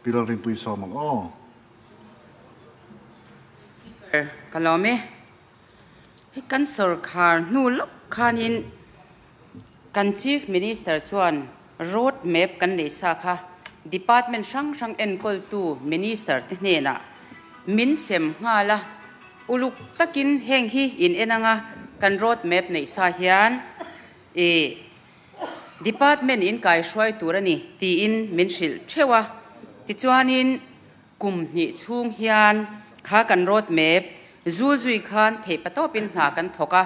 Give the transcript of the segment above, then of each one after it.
Pilar rin pui so mang oh. Kalome hikan sarkar nu lok khanin kan chief minister chuan road map kan nei sa kha department sang enkol tu minister te hna min sem ngala uluk takin heng hi in enanga kan road map nei sa hian department in kai shwai turani ti in min shil thewa ti chuanin kum ni chung hian kha kan road map zui khan thei patopin hna kan thoka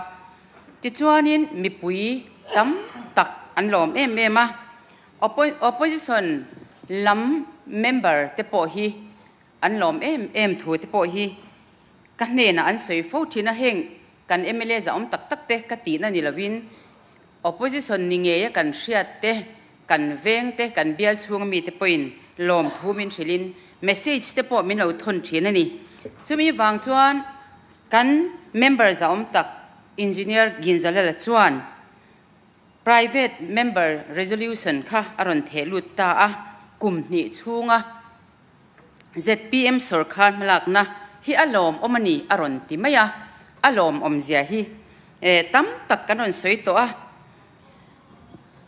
ti chuanin mipui tam tak an lom em a opposition lam member te po hi an lom em thu te po hi ka hne na an soi fo thina heng kan MLA za om tak tak te ka ti na ni lovin opposition ni nge ya kan hriat te kan veng te kan bial chung mi te poin lom thu min thilin message te po min lo thon thina ni chumi wang chuan kan member za om tak engineer ginzala chuan private member resolution kha aron thelut ta a kum ni chunga ZPM sarkar malakna hi alom omani aron ti maya alom omzia hi tam tak kanon soito a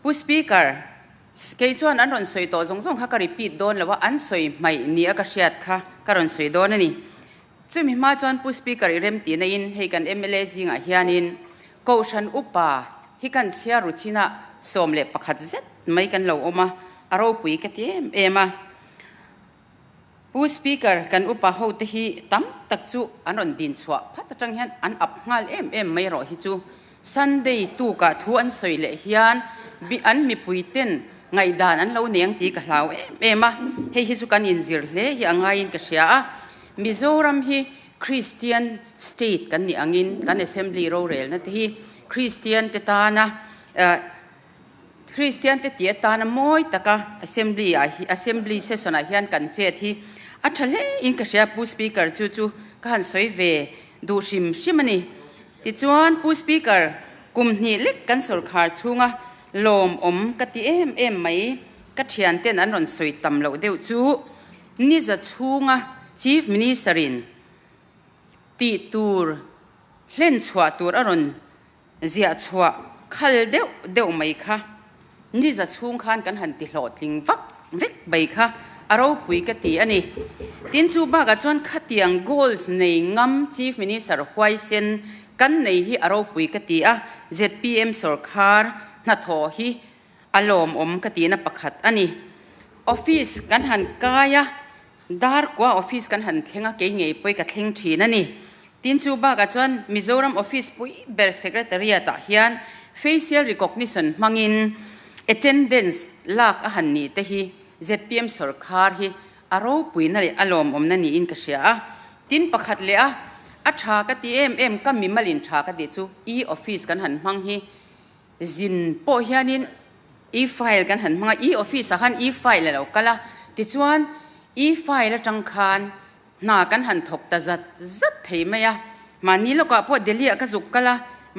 pu speaker ke chuan anon soito zongzong kha ka repeat don lawa an soi mai ni aka hriat kha karon soi don ani chumi ma chuan pu speaker irem ti na in hei kan MLA zinga hianin kaushan upa hi kan chia ruchina somle pakhat zet mai kan lo oma aro pui ka ti ema pu speaker kan upa ho te hi tam tak chu anon din chwa phat atang hian an ap ngal em mai ro hi chu Sunday tu ka thu an soi le hian bi an mi pui ten ngai dan an lo neng ti ka hlau ema hei hi chu kan in zir hle hi angai in ka sia a Mizoram hi Christian state kan ni angin kan assembly ro rel na te hi Christian te ta na Christian te ti ta na moi taka assembly session a hian kan che thi athale in ka sia pu speaker chu kan soi ve du shimani ti chuan pu speaker kum ni lek kan sarkar chunga lom om ka ti em mai ka thian ten an ron soi tam lo deu chu ni za chunga chief ministerin ti tur hlen chwa tur aron zia chwa khal deu mai kha ni za chung khan kan han ti hlotling vek bai kha aro pui ka ti ani tin chu ba ga chon khatiang goals nei ngam chief minister Huai Sen kan nei hi aro pui ka ti a ZPM sarkar na tho hi alom om ka ti na pakhat ani office kan han kaya dar kwa office kan han thlenga ke ngei poi ka thleng thina ni tin chu ba ga chuan Mizoram office pui ber secretariat a hian facial recognition mangin attendance lak a han ni te hi ZPM sarkar hi aro pui na le alom om na ni in ka sia tin pakhat le a tha ka ti em ka mi malin tha ka ti chu office kan han mang hi zin po hianin file kan han manga office a han file lo kala ti chuan file atang khan na kan han thok ta zat thei maya mani lo ka po delhi ka zuk kala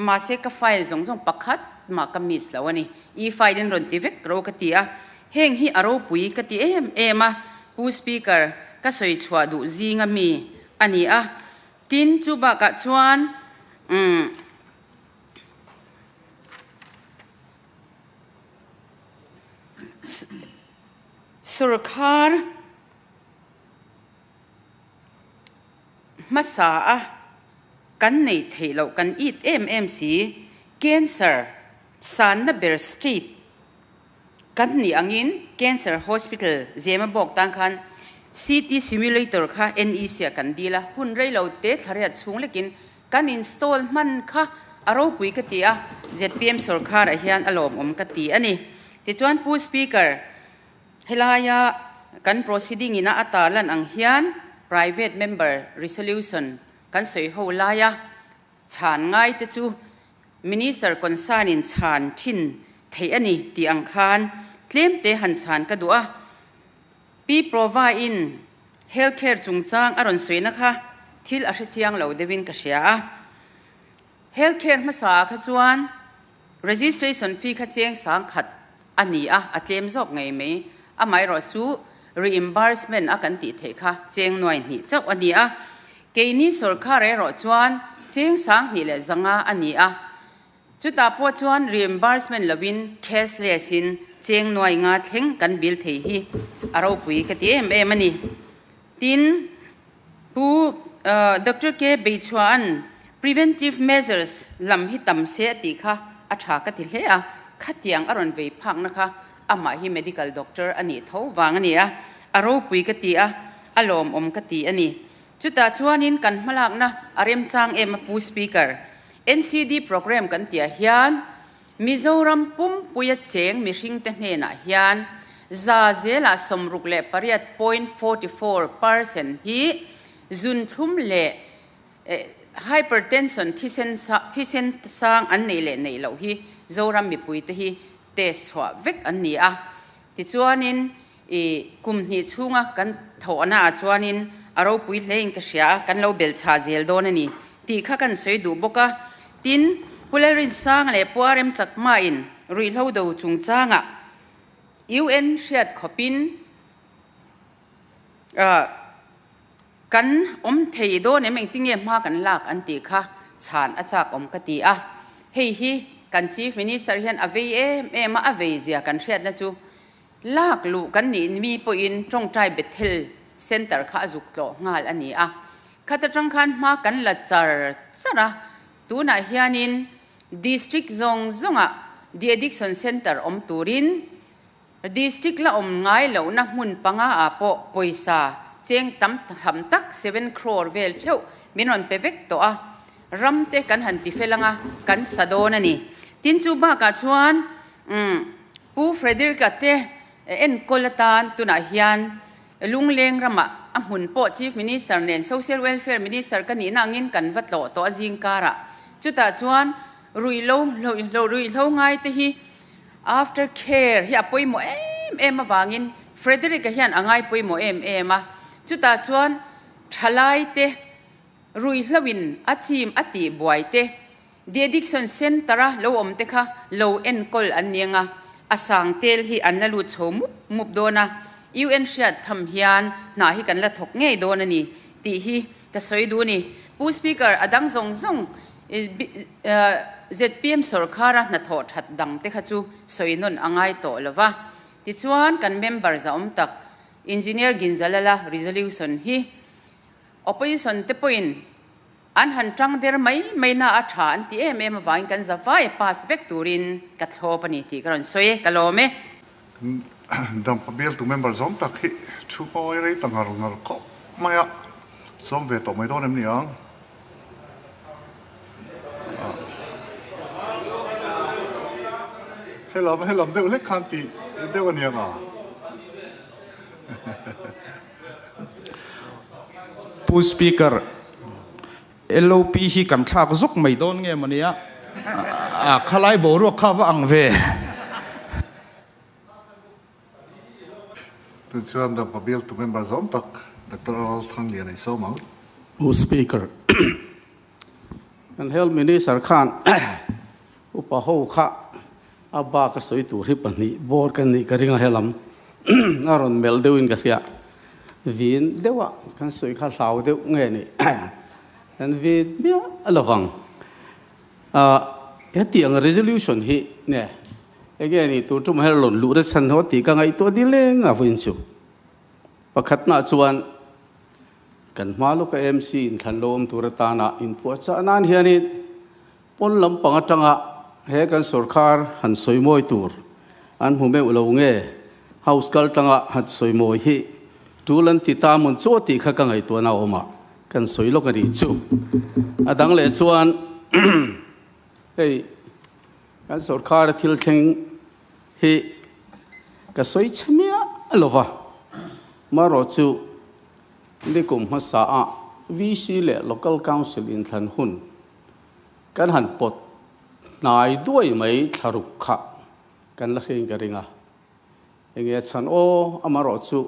ma se ka file zong pakhat ma ka miss lawani file in ron ti vek ro ka ti a heng hi aro pui ka ti em a pu speaker ka soi chwa du zinga mi ani a tin chu ba ka chuan sarkar masa a kan nei theilo kan eat MMC cancer san na ber street kan ni angin cancer hospital zema bok tang khan CT simulator kha NEC kan dila hun rei lo te thariat chung lekin kan install man kha aro pui ka ti a ZPM sarkar a hian alom om ka ti ani ti chuan pu speaker helaya kan proceeding ina atalan ang hian private member resolution kan soi ho laya chan ngai te chu minister concern in chan thin thei ani ti ang khan claim te han chan ka du'a pi provide in healthcare chungchang aron soi na kha thil a chiang lo devin ka sia healthcare ma sa kha chuan registration fee kha cheng sang khat ani a claim zok ngai me amai ro su reimbursement อากันติเทค่ะเจงหน่วยนี่เจ้าอันนี้เกนี่สุรคาเรรอจวนเจงสังนี่แหละจังอันนี้จุดตาพอจวน reimbursement ละวิน cashless สินเจงหน่วยงาเทงกันบิลเทฮีเราปุยกติมันนี่ตินผู้ดร.เกเบชวน preventive measures ลำฮิตำเสียติค่ะอาชากติเลียขัดยังอรอนเวพังนะคะอามาฮี medical doctor อันนี้เท่าวางอันนี้เราปุยกติอารมณ์กติอันนี้จุดตาจวนนินกันมาลักนะอารมจางผู้ speaker NCD program กันเตียฮิยันมิโซรัมปุ่มปุยเจงมิชิงเตเนนะฮิยันซาเซลาสมรุกเล่ปริยัด 0.44% ฮีจุนทุ่มเล่ hypertension ที่เส้นสร้างอันนี้เล่ในเหล่าฮีโซรัมมีปุยเตฮีเตสหัวเวกอันนี้ที่จวนนินกุมนี้ช่วงกันถอนาจวนนินเราปุยเล่งกษยากันเราเบลชาเซลโดนนี่ตีข้ากันสวยดูบกตินผู้เล่นสร้างเลยปัวเร็มจักมาอินรุยเล่าดูจุงจ้างUN เชียดขบินกันเทียโดเนี่ยมันติ้งเยี่ยมมากกันลากอันตีค่ะชานอาจากกติเฮ้ยกันชีฟมินิสเตอร์เห็นอเวมาอเวเซียกันเชียดนะจูลากลูกันนี่มีปอินจงใจเบทเทลเซ็นเตอร์ข้าจุกโตงานอันนี้ข้าจะจังคันมากันละจาร์สระตัวน่ะเฮียนิน district ซงthe addiction center ตูริน district ละง่ายแล้วนะมุนปังปอปอยซาเจงทำตัก7 crore เวลเท่ามินวันเปเวกตัวรำเตกันหันติเฟลังกันสะโดนนี่ตินจูบ้ากชวนผู้เฟรเดริกเตโคลตานตัวน่ะเฮียนลุงเลงรำหุ่นโป Chief Minister เนี่ย Social Welfare Minister กันนี่นางยินกันวัดโลตัวจิงการะจุดตาชวนรุยโลง่ายที่ after care ที่ป่วยหมอมาวางินเฟรเดริกเฮียนง่ายป่วยหมอมจุดตาชวนทลายเตรุยลวินจิมติบวยเต the addiction center โลเตค่ะโลกอลอันนี้สังเตลที่อันนั้นรู้ชมุบโดนะUN เชียดทำเฮียนน่าให้กันละถกง่ายโดนนี่ตีฮีก็สวยดูนี่ผู้สปีกเกอร์อดังซงZPM สุรคาระนัทอดดังเตขจูสวยนนอ่างไอโตละวะที่ชวนกันเมมเบอร์จะตัก Engineer กินซาละ resolution ฮี opposition เตปอินอันหันจังเดอร์ไม่น่าอัฐานที่วางกันจะไฟ pass เวกตูรินกัดโฮปนิที่กระนั้นสวยกันโลเมดังปะเบลตัวเมมเบอร์ซอมตักฮิชูปอยอะไรต่างหากก็ไม่ซอมเวทต่อไม่โดนนี่ยังให้เราเดี๋ยวเล็กคันตีเดี๋ยววันนี้ผู้สปีกเกอร์ LOP ที่กำชักซุกไม่โดนเงี้ยมันเนี่ยขลายโบรัวข้าวอังเวเป็นส่วนดังปะเบลตัวเมมเบอร์ซอมตักดร.ทั้งเรียนในสมังผู้สปีกเกอร์กันเฮลมินิสารคานอุปโภคะอาบากสวยตัวที่ปนิบอร์กันนี่กริงเฮลัมนารอนเมลเดวินกันเสียวินเดวะกันสวยข้าสาวเดวเงี้ยนี่กันวินเบี้ยอะไรฟังที่อัง resolution ฮีเนี่ยเงี้ยนี่ตัวจุ่มเฮลอนลูดสันหัวตีกันไอตัวดีเล้งฟินสูประคัตนาชวนกันมาลูกMC อินทันโลมตุรตานาอินปัวจานันเฮียนี่ปนลำปังจังเฮกันสุรคาร์หันสวยมวยตัวอันผมไม่อุลงเง่เฮาส์กัลจังหันสวยมวยฮีดูลันติตามุนโจติข้ากันไอตัวน่าอมากันสวยลูกกันดีจูดังเลยชวนเฮ้ยกันสุรคาร์ทิลเชงฮีกันสวยเชี่ยอะไรวะมารอจูนี่กลุ่มภาษาVC และ local council อินทันหุ่นกันหันปดนายด้วยไหมทารุขะกันละเรื่องกันเองอย่างเงี้ยฉันอามารอจู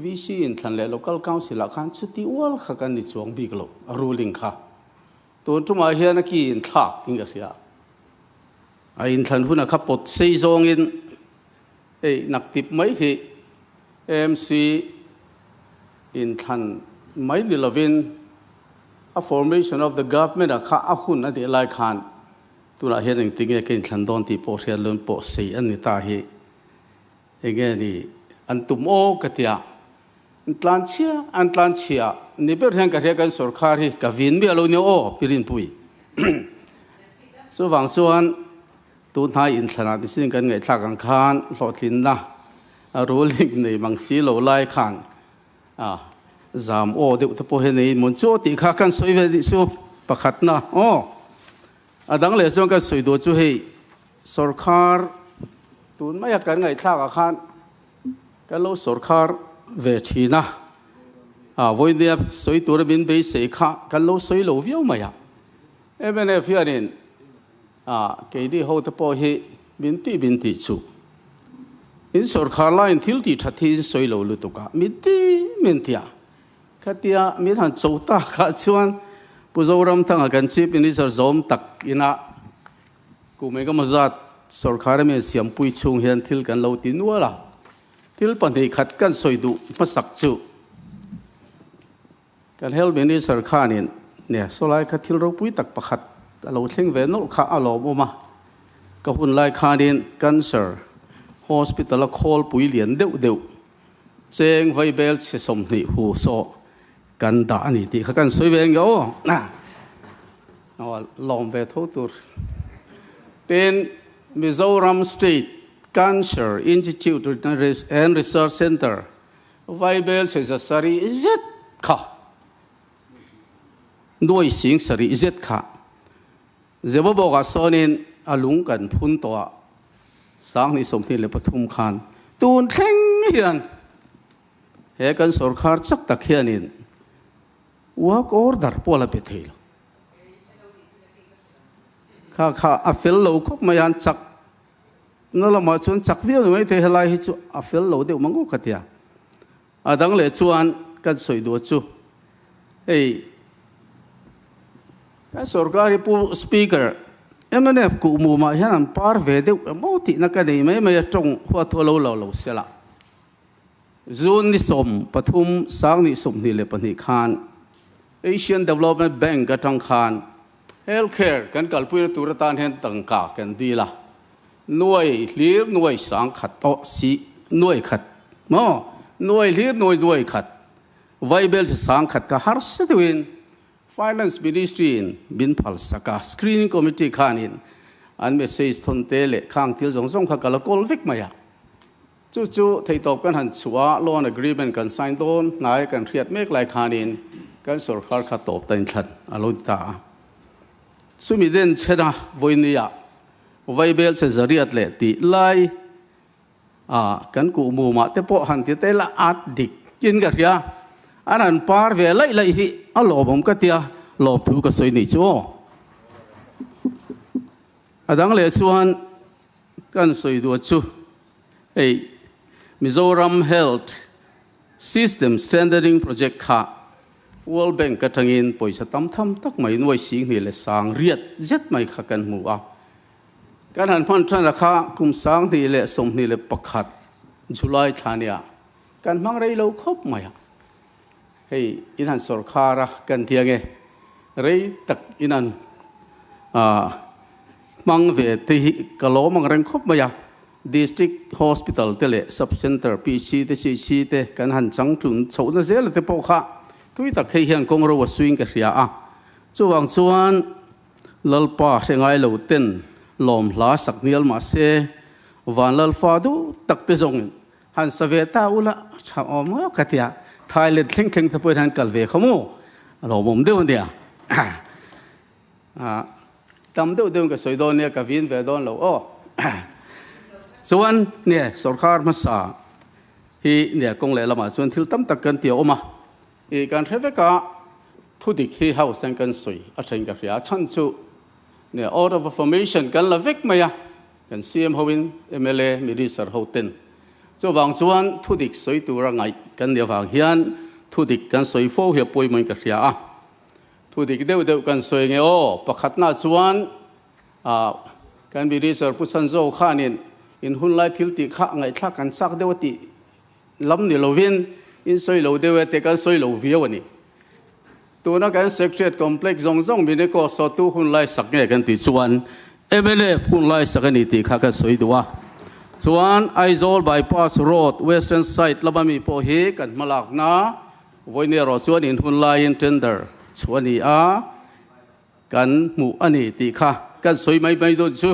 VC อินทันและ local council ละคันสุดที่วัลขะกันนิจวงบิกโลรูลิงค่ะตัวจุมาเฮียนักอินทักอิงกันเสียอินทันหุ่นนะครับปดซีซองอินนักติบไหมเห AMC in than mai ni lovin a formation of the government a kha a hun a de lai khan tuna hian ting e ken than don ti po hrial lon po sei an ni ta hi ege ni an tum o katia an tlan chia ni ber hang ka re kan sarkar hi ka vin bi alo ni o pirin pui so wang suan tu thai in thana ti sin kan ngai thak ang khan hlotlin na a rolling nei mang si lo lai khan zam o de te po he nei mon chu ti kha kan soi ve di su pakhat na o adang le chong ka soi do chu hei sarkar tun ma ya kan ngai thak a khan ka lo sarkar về chi na voi dia soi tur bin be se kha kan lo soi lo viau ma ya even if you in ke di ho te po hi bin ti chu in sarkar line thil ti thathi soi lo lu to ka min tia khatia mi han chouta kha chuan puzoram thanga kan chief minister zom tak ina ku me ga mazat sarkar me siam pui chung hian thil kan lo ti nuala til panei khat kan soidu masak chu kan hel beni sarkhanin ne solai kha thil ro pui tak pakhat alo thleng ve no kha alo boma ka hun lai khanin cancer hospital a khol pui lian deuh cheng vai bel che som ni hu so kan da ni ti kha kan soi ve ngo na lom ve tho tur ten Mizoram State Cancer Institute and Research Center Bible says a sari izet kha noi sing sari izet kha zebo boga sonin alung kan phun to sang ni somthi le pathum khan tun thleng hian he kan sarkar chak tak hianin work order pola pe thil kha a fel lo khop mayan chak nó là mọi chuyện chắc viết rồi thì lại hi chu a fel lo de mangu katia adang le chuan kan soi do chu ei ka sarkari pu speaker MNF ku mu ma hian par ve de mo ti na ka nei mai tong hua tho lo sela zun ni som pathum sang ni som ni le pani khan Asian Development Bank ka tang khan healthcare kan kalpui turatan hen tang ka kan di la nuôi liếp nuôi sáng khát to xí nuôi khát mà nuôi liếp nuôi khát vay bel sáng khát cả har sát win finance ministry in bin phal saka screening committee khanin an message thon te le khang til jong kha kala kol vek maya chu thei top kan han chua loan agreement kan sign don ngai kan riat mek lai khanin kan sarkar kha top tain than alo ta sumi den chena voinia Bible se zariat le ti lai kan ku mu ma te po han ti te la at dik kin ga ria anan par ve lai hi alo bom ka tia lo thu ka soi ni chu adang le chuan kan soi du chu ei Mizoram Health System Standarding Project kha World Bank ka thangin poisa tam tham tak mai nuai sing ni le sang riat zet mai kha kan mu kan han phan than rakha kum sang ni le som ni le pakhat July thania kan mang rei lo khop maya hei inan sarkara kan thiange rei tak inan mang ve te kalo mang reng khop maya district hospital tele sub center PC te CC te kan han chang thun chho na zel te po kha tui tak hei hian kong ro wa swing ka ria chuwang chuan lalpa rengai lo ten lom la sak nial ma se van lal fa du tak pe zong han saveta ula cha om katia thailand thing te poi han kal ve khamu lo mom de dia tam de ka soi don ne ka vin ve don lo o chuan ne sarkar ma sa hi ne kong le lama chuan thil tam tak kan ti oma e kan theveka thudik hi house an kan soi a thain ka ria chan chu ne order of formation kan la vek maya kan CM Howin MLA Minister Hoten cho wang chuan thudik soi tura ngai kan ne wang hian thudik kan soi fo hi poi mai ka ria thudik deu kan soi nge o pakhat na chuan kan Minister Pusan zo khanin in hun lai thil ti kha ngai thla kan sak dewati ล้ำนี่เราวินอินสวยเราเดียวแต่กันสวยเราวิววันนี้ตัวนักการเซ็กชัวร์คอมเพล็กซ์ซงมีเนี่ยก็สอตู้หุ่นไล่สักเนี่ยกันติดส่วนMNF หุ่นไล่สักนี่ติดข้ากันสวยตัวส่วนไอโซลบายพาสโรดเวสเทิร์นไซด์แล้วมันมีพอเฮกันมาหลักนะวันนี้เราส่วนอินหุ่นไล่อินเทนเดอร์ส่วนนี้กันหมู่อันนี้ติดข้ากันสวยไม่โดนชู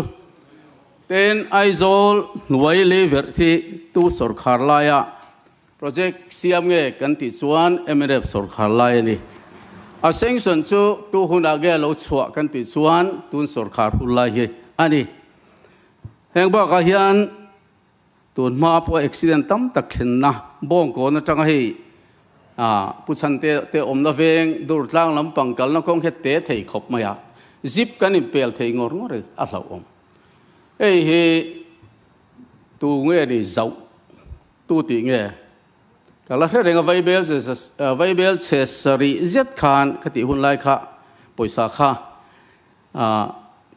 เต็นไอโซลหน่วยเลเวอร์ที่ตู้สุรคาร์ไลน์โปรเจกต์เสียมเงกันติดส่วน MNF สุรคาร์ไลน์นี่อาเซงส่วนชูตู้หุ่นอาเกลเราชัวกันติดส่วนตู้สุรคาร์หุ่นไลน์อันนี้แห่งบ้ากาเฮียนตัวมาพออุบิเหตุตั้มตักเห็นนะบ้องก่อนจังให้ผู้ชันเตอมละเวงดูดล่างลำปังกันแล้วคงเห็ดเตะเทยขบมาซิบกันนี่เปลเทยงอร์งอร์อะไรเฮ้ยตัวเงี้ยนี่เจ้าตัวตีเงี้ยก็แล้วเรื่องไวเบลเชสรีเจ็ดขานคติหุ่นไล่ข้าปอยสาข้า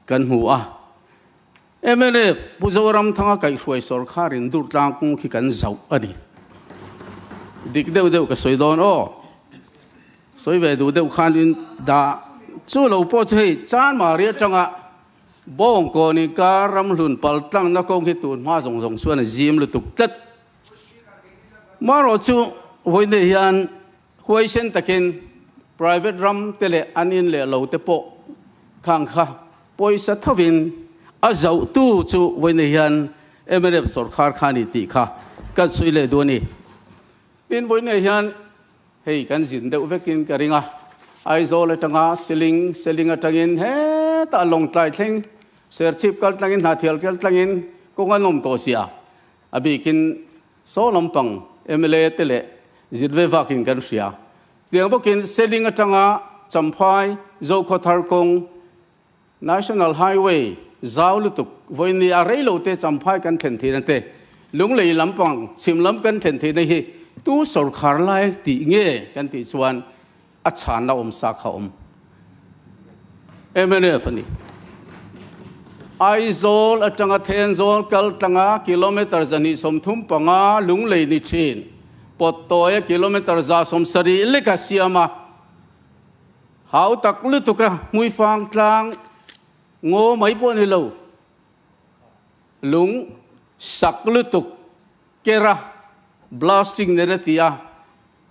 กันหัวMNF ผู้เจ้ารำทั้งไก่ช่วยสอร์คารินดูดล่างคงขี้กันเจ้าอันนี้ดิกเดียวก็สวยโดนสวยเวดูเดียวขานอินด่าจู่เราพอจะให้จานมาเรียจังบ้องก่อนนี่การรำลุ่นปัลตั้งนักคงคิดตูนมาส่งส่วนจิมลุตุกตัดมาเราจู่วันนี้ยันหวยเส้นตะกิน private รำเตเลอันนี้เลเราเตโปข้างข้าปอยสัตวินอาเจ้าตู้จู่วันนี้ยันMNF สุรคาร์ขานิติข้ากันสวยเลยตัวนี้เป็นวันนี้ยันเฮ้ยกันจินเดวเวกินกันริงไอโซเลตังselling ตังอินเฮ้ตาลงไตรทิ้งเสียชิปกัลตังอินหาเทียลกัลตังอินก็งั้นนมโตเสียอบีกินโซลมปังMLA เตเลจิตเวฟักินกันเสียเสียงพวกกิน selling ตังจำพายโจโคทาร์กง National Highway เจ้าลุตุกวันนี้อะไรเราเตจำพายกันเห็นทีนั่นเตลุงเลยลำปังชิมลำกันเห็นทีนี่ตู้สุรคาร์ไลน์ตีเงี้ยกันตีส่วนอาจารย์เราสักเขาMNF นี่ไอโซลจังหวัดเทนโซลกัลจังหวัดกิโลเมตรจะนี่สมทุมปังลุงเลยนิชินปดตัวกิโลเมตรจะสมสรีเล็กเสียมาหาวตักลุตุกะมุยฟังกลางโง่ไม่ปนเลยลุงสักลุตุกเกระblasting เนี่ยที่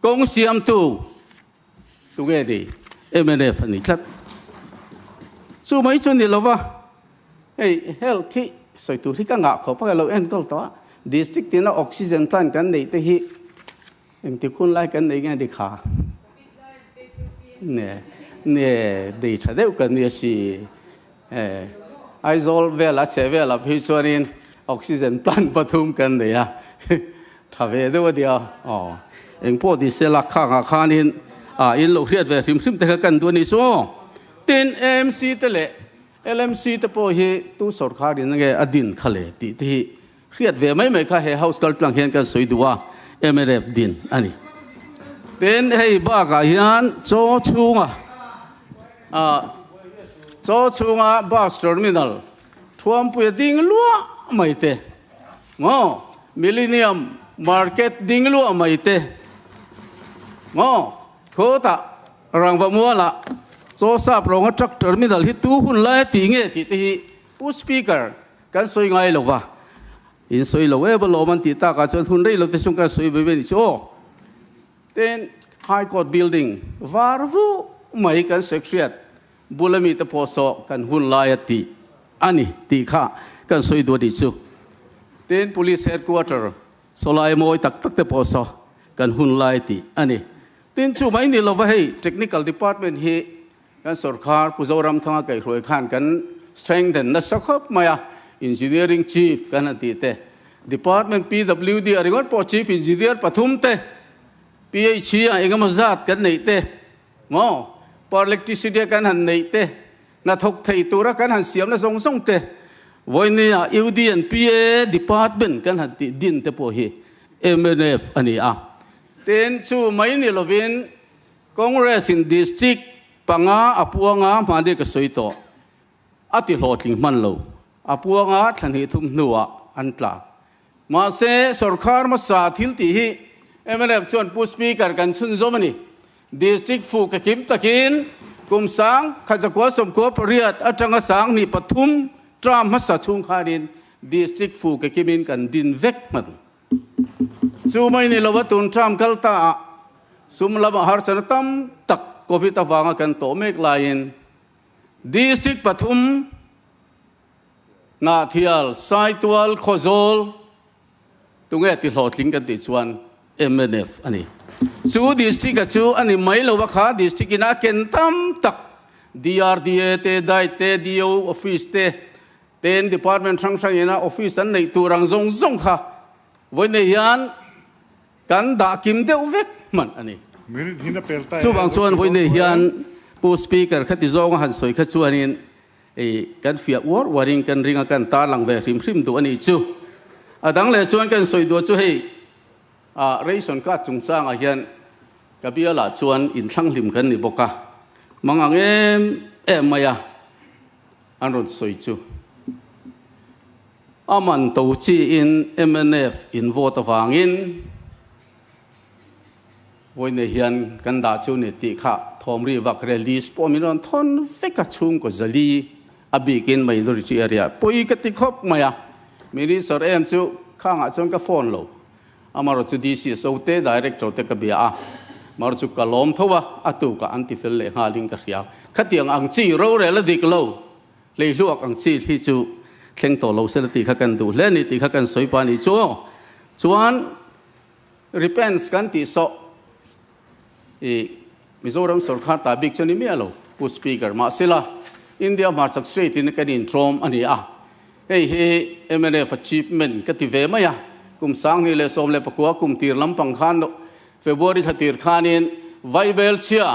กงเสียมตัวตัวเงี้ยดิMNF นี่ชัดสู้ไม่ชนนี่เราว่าเฮ้ยเฮลที่สวยตัวที่ก็งักเขาเพราะเราเอ็นก็ตัวดิสตริกที่น่าออกซิเจนพลันกันในที่ฮีอย่างที่คุณไล่กันในเงี้ยดิขาเนี่ยดีชัดเดียวกันเนี่ยสิไอโซลเวลาเชเวลาพิจารณาออกซิเจนพลันปฐุมกันเนี่ยถ้าเวดูเดียวอ๋อเองพวกที่เสลักข้างอาคารนี้อินโลเฮียดเวริมซิมเตะกันตัวนี้สู้ตินMC เตเล LMC เตปโอเฮตู้สุรคารินเงอดินขเลติที่เฮียดเวไม่ข้าเฮเฮาส์กัลตังเฮียนกันสวยดัว MNF ดินอันนี้ตินเฮบ้ากายันโจชูงโจชูงบัสเตอร์มินัลทวมปุยดิ่งลัวไม่เตะง้อมิลเลนเนียมมาร์เก็ตดิ่งลัวไม่เตะง้อโคตะรังวมัวละโซซาปรองจักเตอร์มินัลฮิตูหุ่นไล่ตีเงี้ยที่ผู้สปีกเกอร์กันสวยไงหรอวะอินสวยหรอเว้ยบอลมันติดตากันจนหุ่นได้เราจะชงกันสวยไปเป็นโชเต้นไฮคอร์ดบิลดิ้งวาร์ฟูไม่กันเซ็กซี่บุลมีตะโพสกันหุ่นไล่ตีอันนี้ตีข้ากันสวยตัวดิชูเต้น police headquarter โซลายมวยตักตะโพสกันหุ่นไล่ตีอันนี้ตินชูไม่นี่เราว่าให้ technical department เฮกันสุรคาร์ผู้เจ้ารำทั้งไก่รวยขันกัน strengthen นักสักครับมา engineering chief กันนั่นตีเต department PWD อะไรก็พอ chief engineer ปฐุมเต PH เองก็มาจัดกันไหนเตง้อ for electricity กันหันไหนเตนัทกไทยตัวกันหันเสียมนัทส่งเตวันนี้UDN PA department กันหันตีดินเตพอเฮ MNF อันนี้เต้นชูไม่นี่เราวินคอนเกรสอินดิสตริกปังอาปัวงามาเด็กสวยโตอาทิตย์หอดลิงมันเราอาปัวงาทันทีทุ่มหนัวอันตรามาเสสุรคาร์มาสาธิลตีฮี MNF ชวนผู้สปีกเกอร์กันชุนโจมันนี่ดิสตริกฟูกกิมตะกินกุมสังขจักวสมควบเรียดอัจฉริสังนี่ปทุมตรามมัสชุงคารินดิสตริกฟูกกิมินกันดินเวกมันซูไม่นี่เราว่าตุนตรามกัลตาซุมลาบหาร์สนตัมตักโควิดตะวางกันโตเมกลายินดิสตริกปทุมนาเทียลไซตัวลโคโซลตรงนี้ติดหลอดลิงกันติดส่วน MNF อันนี้ซูดิสตริกจูอันนี้ไม่รู้ว่าข้าดิสตริกน่าเก็นตั้มตัก DRDA เตได้เตดีโอออฟฟิศเตเต็น Department ทั้งชั้นยันออฟฟิศอันนี้ตัวรังซงค่ะวันนี้ยันกันด่าคิมเดวเวกมันอันนี้มิริหินเปลต้ซูบางส่วนวันนี้ยันผู้สปีกเกอร์ขัดที่จ้องหันสวยขัดส่วนนี้กันเฟียววาริงกันริงกันตาหลังเวริมริมตัวนี้จูดังเลยชวนกันสวยตัวจูให้เรื่องส่วนการจงสร้างอาเฮียนกับเบี้ยละชวนอินช่างลิมกันนี่บอกกะมังอังมายาอันรถสวยจูอามันตัวจีอิน MNF อินโวตฟางอินวันนี้เฮียนกันด่าจูนี่ติขะทอมรีวักเรลิสปอมินอนทอนเฟกชุงก็จะลีอบิกินไม่ดูริจิเอเรียปุยกติคบมายามิริสระจูข้างอาจจะก็ฟอนโลอามารุจุดีซีสูเตะดีเรกโตเตกเบียมารุจุกลอมทัวอัตุกอันติเฟลเลหาลิงกระเสียวขัดยังอังซีโรเรลดิกโลเลยลวกอังซีที่จูเข่งโตโลเซลติขักันดูเลนิติขักันสวยปานิจูจวนรีเพนส์กันติโซมิโซรัมสุรคาตาบิกชนิมีอะไรผู้สปีกเกอร์มาสิละอินเดียมาจากสตรีทนี่กันอินทรอมอันนี้เฮ้ย MNF achievement ก็ที่เวมายากุมสังนี่เลยสมเลยปะกัวกุมตีร์ลำปังขันเฟบรุยขัดตีร์ขันินไวเบลเชีย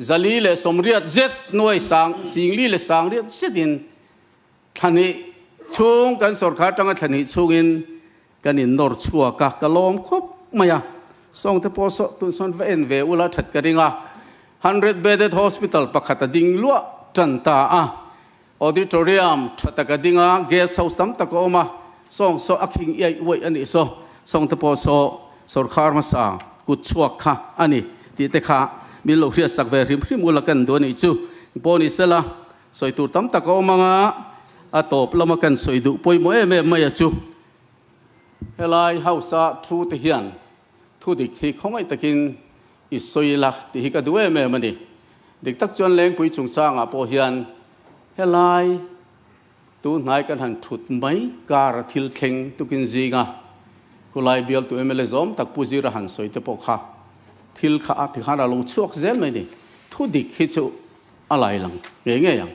จัลีเลยสมเรียดเจ็ดหน่วยสังสิงลีเลยสังเรียดเจ็ดินทันนี้ช่วงกันสุรคาจังทันนี้ช่วงอินกันอินนอร์ชัวกักกะลอมครบมายาส่งเทปสตุนส่วนเวนเวอุลาถัดกระดิ่ง100 bedded hospital ปะขัดดิ่งลัวจันตาauditorium ถัดกระดิ่งguest houseตั้มตะโกมาส่งโซอักหิงใหญ่ไว้อันนี้ส่งเทปสุรคาร์มาสังกุดชัวค่ะอันนี้ที่เตค่ะมีลูกเรียสักเวริมริมุลกันตัวนี้จูปนิสละสวยตัวตั้มตะโกมาอัตบละมากันสวยดูป่วยมวยไม่จูเฮลัยเฮาซาทูติเฮียนทูดิที่เขาไม่ตะกินอิสวยละที่ฮิกาดูมันนี่เด็กตักจวนเล้งปุยจงสร้างปอเฮียนเฮลัยตัวนายกันหันถุดไม่การทิลเข่งตุกินจีงาคุไลเบียลตัวMLAซอมตักปูจีระหันสวยเตปอกค่ะทิลข้าที่ข้าเราลงช่วงเซลไม่นี่ทุดิกฮิจูอะไรหลังเงี้ยยัง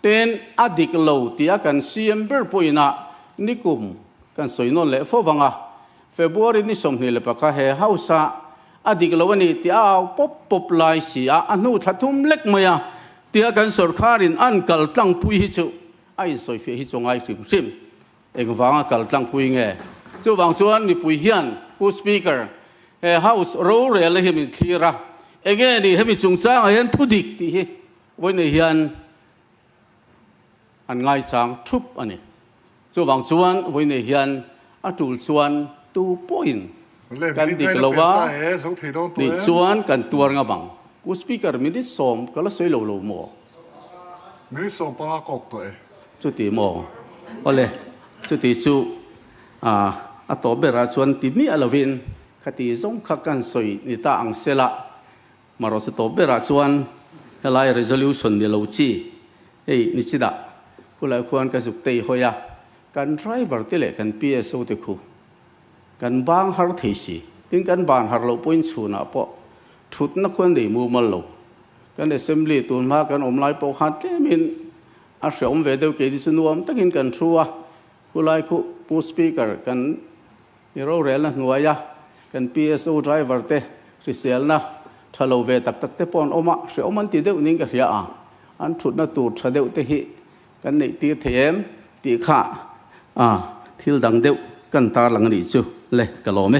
เต็นอดิกโลที่อากันซีเอ็มเบอร์ปุยนะนิกุมกันสวยนนเละฟอวังเฟบรุยนี่สมนี่เลยปะค่ะเฮเฮาซาอดิกโลวันนี้ที่เอาป๊บไลซีอันนู้ทัดทุ่มเล็กมาที่อากันสุรคารินอันกัลตั้งปุยฮิจูไอ้สวยเฟียฮิจงไอ้ริมเองฟังกัลตั้งปุยเงี้ยจู่บางส่วนนี่ปุยเฮียนผู้สปีกเกอร์เฮาส์โรเรลให้มีคลีระเองนี่ให้มีจงสร้างให้ทุดิกที่วันนี้เฮียนอันง่ายจังทุบอันนี้จู่บางส่วนวันนี้เฮียนอัตุลส่วนตูปอยน์กันดิกลว่าดิส่วนกันตัวงาบังผู้สปีกเกอร์มีดิสอมก็ละสวยโลโมมิริส่งปังกอกตัวจุดที่มองก็เลยจุดที่จู่อัตโตเบราชวนที่มีอลวินคดีส่งขักันสวยนิตาอังเซละมารสตบเบราชวนเฮลัย resolution เดลจีนิชิดะผู้หลายคนก็สุกเตยหอยกัน driver ที่เล็กกัน PSO ที่คู่กันบางฮาร์ทสีถึงกันบางฮาร์โลปุ่นชูนะเพราะทุดนักคนได้มูมันโลกัน assembly ตุนมากันอมไลปอขัดเตมินอาศัยอมเวเดลเกดิสนวมตั้งหินกันชัวผู้หลายคู่ผู้สปีกเกอร์กันฮีโร่เรลนะหน่วยกัน PSO driver เตริเซลนะทะเลเวตักเตปอนอมะเสียอมันตีเดวนิ่งกันเสียอันทุดนักตูดทะเดวเตหิกันในตีเทียมตีข้าทิลดังเดวกันตาหลังนี้จูเล่กะโลเม